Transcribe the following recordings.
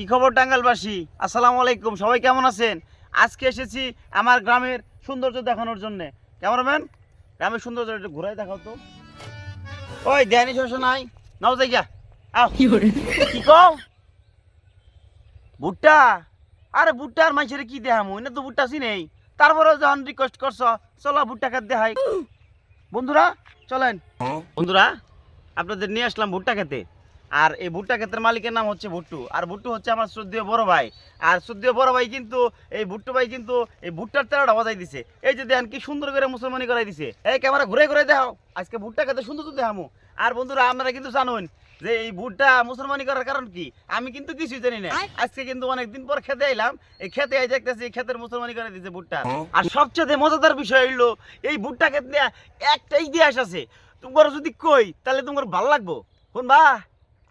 কি খবর টাঙ্গাইলবাসী? আসসালামু আলাইকুম। সবাই কেমন আছেন? আজকে এসেছি আমার গ্রামের সৌন্দর্য দেখানোর জন্য। ক্যামেরাম্যান, গ্রামের সৌন্দর্য একটু ঘুরাই দেখাও তো। ওই দেয়ানি শস্য নাই, নাও জায়গা আও। কি কও? ভুট্টা? আরে ভুট্টা আর মানুষের কি দেখামু, না তো ভুট্টা চিনেই। তারপরে যখন রিকোয়েস্ট করছো, চলো ভুট্টা খেতে দেখাই। বন্ধুরা চলেন। বন্ধুরা, আপনাদের নিয়ে আসলাম ভুট্টা খেতে। আর এই ভুট্টা ক্ষেতের মালিকের নাম হচ্ছে ভুট্টু। আর ভুট্টু হচ্ছে আমার শ্রদ্ধেয় বড় ভাই। আর শ্রদ্ধেয় বড় ভাই কিন্তু এই ভুট্টু ভাই কিন্তু এই ভুট্টার তেরোটা বাজাই দিছে। এই যে দেখেন কি সুন্দর করে মুসলমানি করাই দিছে। এই ক্যামেরা ঘুরে ঘুরে দেখাও। আজকে ভুট্টা খেতে সুন্দর তো দেখামু। আর বন্ধুরা, আপনারা কিন্তু জানুন যে এই ভুট্টা মুসলমানি করার কারণ কি। আমি কিন্তু কিছুই জানি না। আজকে কিন্তু অনেকদিন পর খেতে এলাম। এই খেতে আই দেখতেছি এই ক্ষেতের মুসলমানি করে দিছে ভুট্টা। আর সবচেয়ে মজাদার বিষয় হইলো এই ভুট্টা ক্ষেত নিয়ে একটা ইতিহাস আছে। তোমার যদি কই তাহলে তোমার ভালো লাগবো। শুনবা?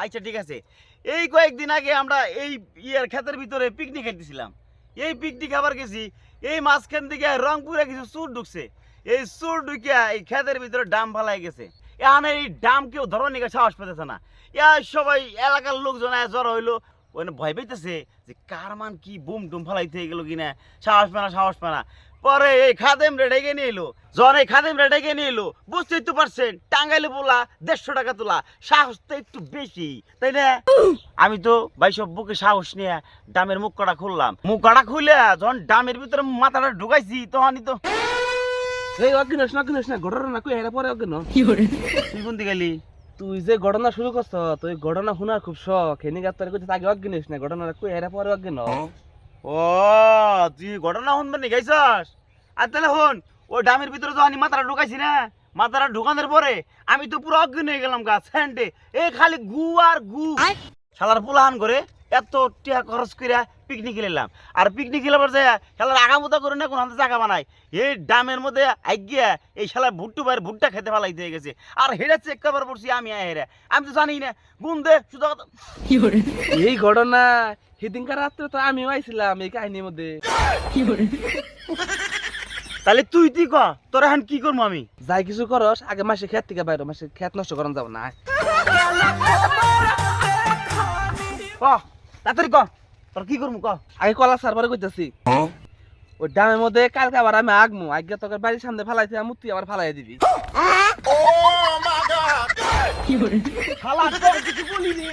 আচ্ছা ঠিক আছে। এই কয়েকদিন আগে আমরা এই ক্ষেতের ভিতরে পিকনিক খেতেছিলাম। এই পিকনিক খাবার গেছি, এই মাঝখান থেকে রংপুরে কিছু চোর ঢুকছে। এই চোর ঢুকিয়া এই ক্ষেতের ভিতরে ডাম ফালাই গেছে। এখন এই ডাম কেউ ধরার নিকে সাহস পেতেছে না। সবাই এলাকার লোকজন জড়ো হইলো, ওখানে ভয় পেতেছে যে কার মান কি বুম ডুম ফালাইতে গেল কিনা। সাহস পানা। পরে এই খাদেম রেডেকে নিয়ে এলো। জন এই খাদেম রেডেকে নিয়ে এলো, বুঝতেই তো পারছেন টাঙ্গাইলে বলা 150 টাকা তোলা, সাহস তো একটু বেশি, তাই না? আমি তো ভাই সব বুকে সাহস নিয়ে ডামের মুখ কটা খুললাম। মুখ কটা খুলে যখন ডামের ভিতরে মাথাটা ঢুকাইছি তখনই তো এই অজ্ঞানস না ঘটনা না কই এর পরে অজ্ঞান তুই কোন দিকে গেলি? তুই যে ঘটনা শুরু করছ তুই ঘটনা শোনার খুব শখ এনে গাত তোর কইতে আগে অজ্ঞানস না ঘটনা কই এর পরে অজ্ঞান ও তুই ঘটনা শুনবে নি গাইছস? আর তাহলে হন, ওই ডামের ভিতরে তো আমি মাথাটা ঢুকাইছি না, মাথাটা ঢুকানোর পরে আমি তো পুরো অজ্ঞান হয়ে গেলাম গা স্যান্ডে। এই খালি গু আর গু। শালার পোলাহান করে এত টাকা খরচ কইরা পিকনিক খেলাম। আর পিকনিক খেলাবার যায় শালার আগামতা করে না কোন জায়গা বানায়। এই ডামের মধ্যে আইগিয়া এই শালার ভুট্টু ভাইয়ের ভুট্টা খেতে ফেলাইতে হয়ে গেছে। আর হেরা চেক করবার পড়ছি আমি হেরা, আমি তো জানি না গুন দে শুধু কথা। এই ঘটনা সেদিনকার রাত্রে তো আমিও আইছিলাম এই কাহিনীর মধ্যে। তাহলে তুই ক তোর এখন কি করবো আমি? যাই কিছু করস আগে মাসে খেত থেকে বাইরে মাসে খেত নষ্ট করান যাব না। ক তাড়াতাড়ি ক তোর কি করবো ক। আগে কলা সার পরে কইতাছি ওই ডামের মধ্যে কালকে আবার আমি আগমু আগে তোকে বাড়ির সামনে ফালাইতে আমি তুই আবার ফালাই দিবি। শালা তোর কিছু বলিনি।